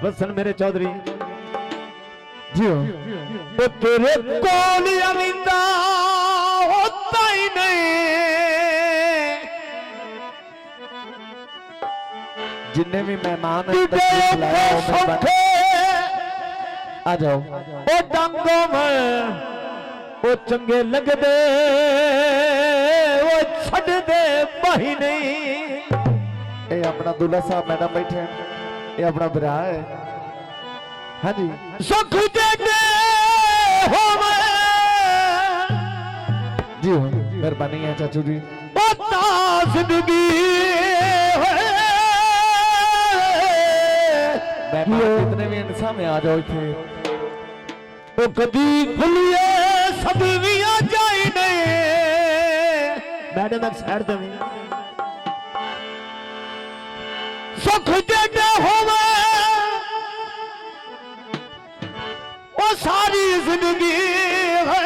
बसन मेरे चौधरी जियो तो तेरे कोल अविंदा होता ही नहीं जिन्ने भी मेहमान आ जाओ ओ डांगो में ओ चंगे लग दे ओ छड़ दे बही नहीं। ये अपना दूल्हा साहब मैडम बैठे हैं, ये अपना बिरा है। हाँ जी सुख दे हो जी हो मेहरबानी है चाचू जी। जिंदगी जितने भी इंसान में आ जाओ थे तो कभी भूलिए सदवियां जाई नहीं। मैडम एक साइड दे सुख दे होवे वो सारी जिंदगी है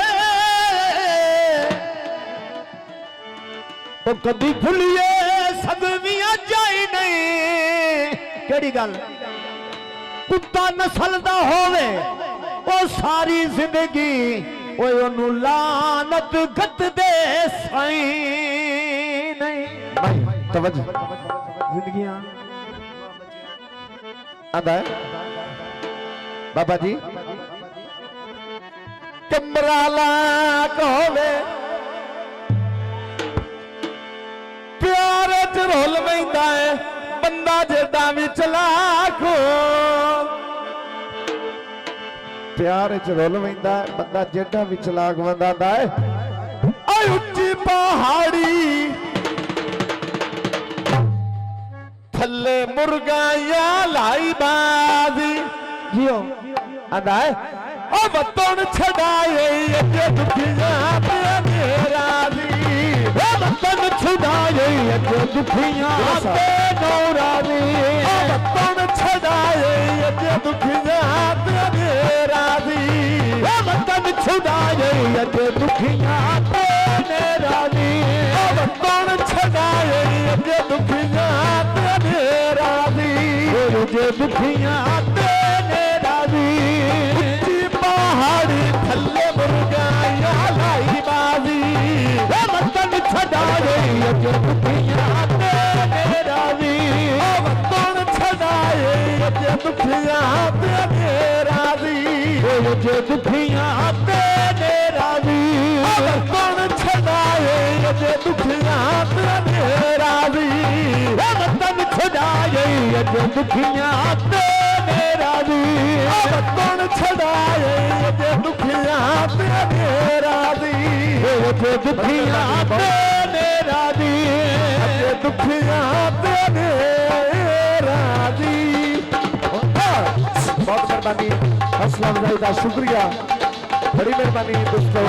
तो कभी भूलिए सदवियां जाई नहीं। केड़ी गल कुत्ता नस्ल दा होवे वो सारी जिंदगी ओए ओनू लानत गत दे साई नहीं। भाई तवज्जो जिंदगियां आदा है बाबा जी कमराला कोवे प्यार च रोल मैंदा है बंदा जेदा भी चलाक हो। प्यार च रोल वैंदा बंदा जेड़ा भी चलाक बंदा है। ओए उच्ची पहाड़ी थल्ले मुर्गा या लाई बाजी जियो आंदा है ओ बतन छड़ाए ये दुखियां पे मेरा दी ओ बतन छड़ाए ये दुखियां पे नौरा दी ओ बतन छड़ाए ये दुखियां पे मेरा दी ओ बतन छड़ाए ये दुखियां पे मेरा दी ओ बतन छड़ाए ये दुखियां पे मेरा दी ओ दुखियां पे मेरा दी पहाड़ी थल्ले मुर्गा या लाई बाजी वतन छड़ा गई अजे दुखियां ते मेरा दी वतन छड़ा गई अजे दुखियां ते मेरा दी अजे दुखियां ते मेरा दी वतन छड़ा गई अजे दुखियां ते मेरा दी वतन छड़ा गई अजे दुखियां ते मेरा दी वतन छड़ाए ये दुखियां पे मेरा दी ये दुखियां पे मेरा दी ये दुखियां पे मेरा दी। बहुत मेहरबानी हौसला अफजाई का शुक्रिया बड़ी मेहरबानी दोस्तों।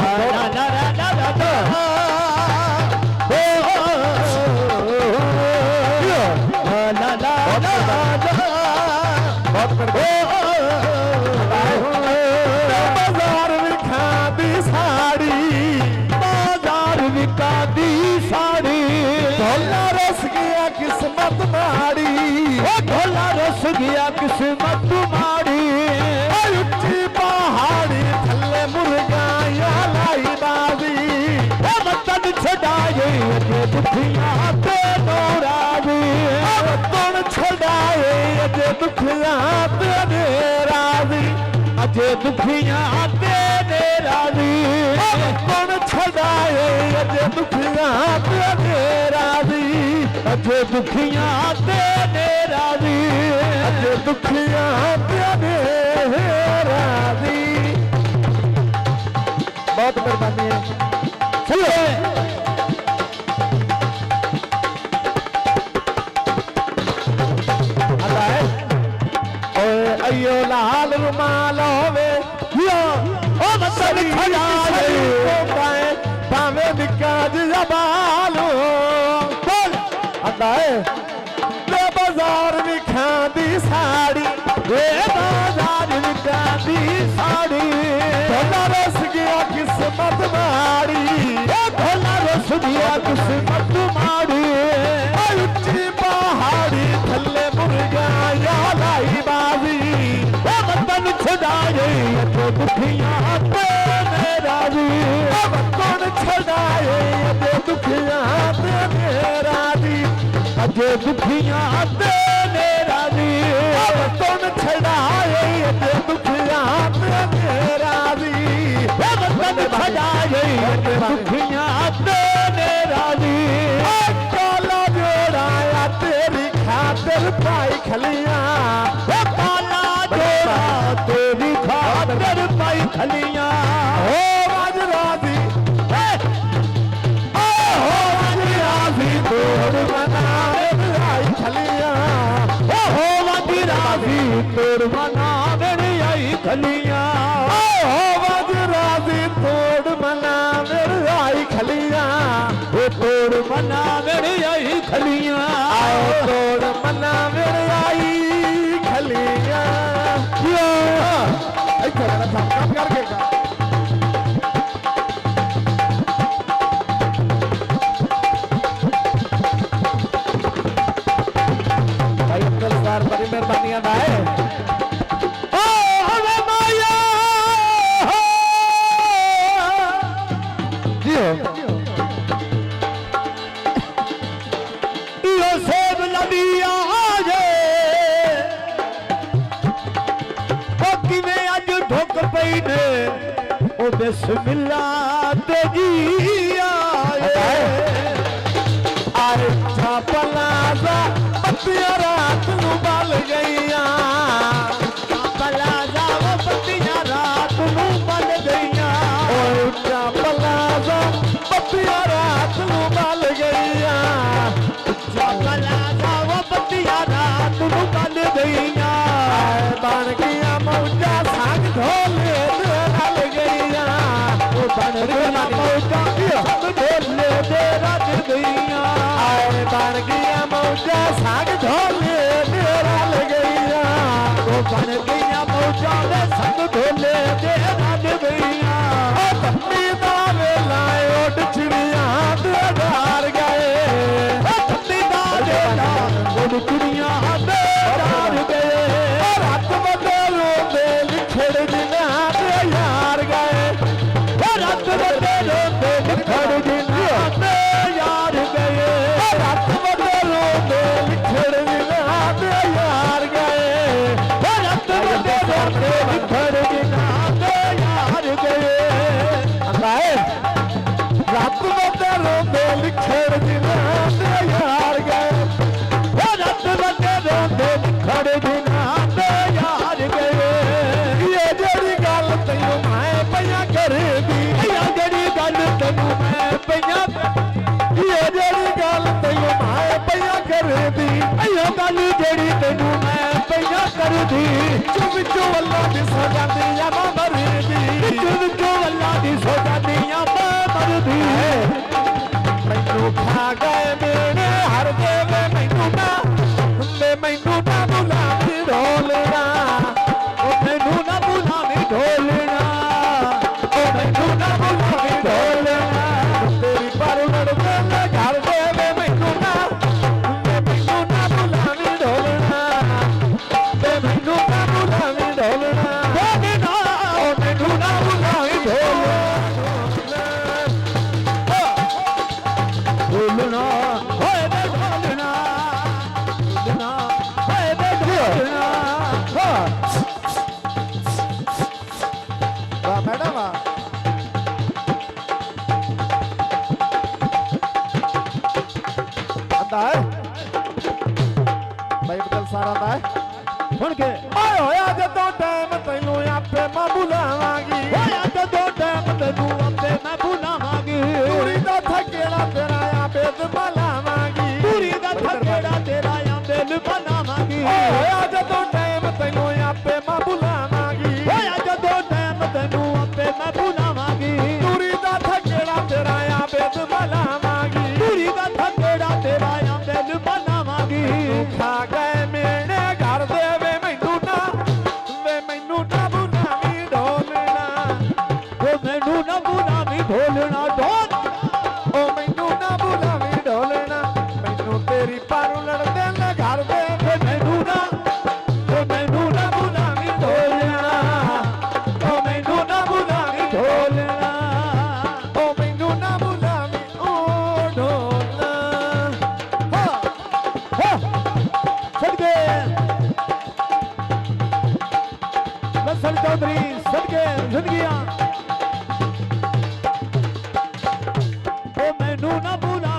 बहुत बाजार विखा दी साड़ी बाजार विका दी साड़ी ढोला रस गया किस्मत माड़ी ढोला रस गया किस्मत माड़ी उच्ची पहाड़ी थल्ले मुर्गा या लाई बाजी वतन छड़ाए अजे दुखियां पे नौरा दी वतन छड़ाए अजे दुखियां पे मेरा दी अजे दुखियां पे मेरा दी वतन छड़ाए अजे दुखियां पे मेरा दी अजे दुखियां पे मेरा दी अजे दुखियां पे मेरा दी। बहुत मेहरबानी है अयो लाल रुमाल होवे ओ वतन छड़ाए भावे निकाज जबाल बोल आता है ले बाजार विखा दी साड़ी वे बाजार विखा दी साड़ी ढोला रस गया किस्मत माड़ी ढोला रस गया किस्मत माड़ी उच्ची पहाड़ी थल्ले मुर्गा या लाई बाजी दुखियां ते मेरा दी कौन छड़ाए अजे दुखियां ते मेरा दी अजे दुखियां ते मेरा दी कौन छड़ाए अजे दुखियां ते मेरा दी कौन छड़ाए अजे दुखियां ते मेरा दी काला जोड़ाया तेरी खातिर पाई खलियां काला जोड़ा तेरी खातिर पाई खलियां हो राजी तोड़ मनावे आई खलियां हो राजी तोड़ मनावे आई खलियां हो राजी तोड़ मनावे आई खलियां हो तोड़ मनावे आई खलियां तोड़ मनावे आई खलियां काम करके बड़ी मेहरबानी है माया सेब लबिया किवें अज ढुक पई ने ओ बिस्मिल्लाह ते जी आए छापलाजा पत्तियां रात नूं बल गईयां छापलाजा वो पत्तियां रात नूं बल गईयां ओए छापलाजा पत्तियां रात नूं बल गईयां छापलाजा वो पत्तियां रात नूं बल गईयां बन गईयां मौजा संग ढोले रल गईयां ओ बन गईयां मौजा संग ढोले दे रल गईयां बन गईयां मौजा संग ढोले दे रल गईयां ओ बन गईयां मौजा दे संग ढोले दे रल गईयां ओ पत्नी दा वेला उठ चिड़ियां दे डार गए ओ पत्नी दा वेला उठ चिड़ियां दे डार गए रात बदलो दे लिखड़ जिना दे यार गए रात बदलो दे लिखड़ जिना दे यार गए रात बदलो दे लिखड़ जिना दे यार गए रात बदलो दे लिखड़ जिना दे यार गए रात बदलो दे लिखड़ जिना दे यार गए रात बदलो दे लिखड़ जिना दे यार गए ये जेड़ी गल तैनू मैं पईयां करदी जेड़ी गल तैनू मैं पईयां ये जेड़ी गल तैनू मैं पईयां करदी इहो गल जेड़ी तैनू मैं पईयां करदी विचों अल्लाह दी सो जांदी आ मैं मरदी विचों अल्लाह दी सो जांदी आ मैं मरदी मैनू खा गए मेरे हर देवे मैनू ना बुलावी ढोलना ओ मैनू ना बुलावी ढोलना ओ मैनू ना बुलावी ढोलना तेरी पर लड़दे ले घर देवे मैनू ना बुलावी ढोलना ते मैनू ना बुलावी ढोलना ओ मैनू ना बुलावी ढोलना ढोलना होए दे ढोलना ढोलना होए दे ढोलना वाह मैडम वाह आंदा है भाई बदल सारा आंदा है सुन के आए होया जदों टाइम तैनू आपे मैं बुलावांगी होया जदों टाइम तैनू आपे मैं बुलावांगी पूरी दा थकेड़ा तेरा आपे बुलावांगी पूरी दा थकेड़ा तेरा आपे बुलावांगी होया जदों टाइम तैनू आपे मैं बुलावांगी होया जदों टाइम तैनू आपे मैं बुलावांगी पूरी दा थकेड़ा तेरा आपे बुलावांगी पूरी दा थकेड़ा तेरा आपे बुलावांगी खा गए मेरे घर देवे मैनू ना बुलावी ढोलना ओ मैनू ना बुलावी ढोलना ढोल ओ मैनू ना बुलावी ढोलना मैनू तेरी पर लड़दे ले घर देवे मैनू ना बुलावी ढोलना ओ मैनू चौधरी सदके जिंदगियां ओ मैनू ना भुला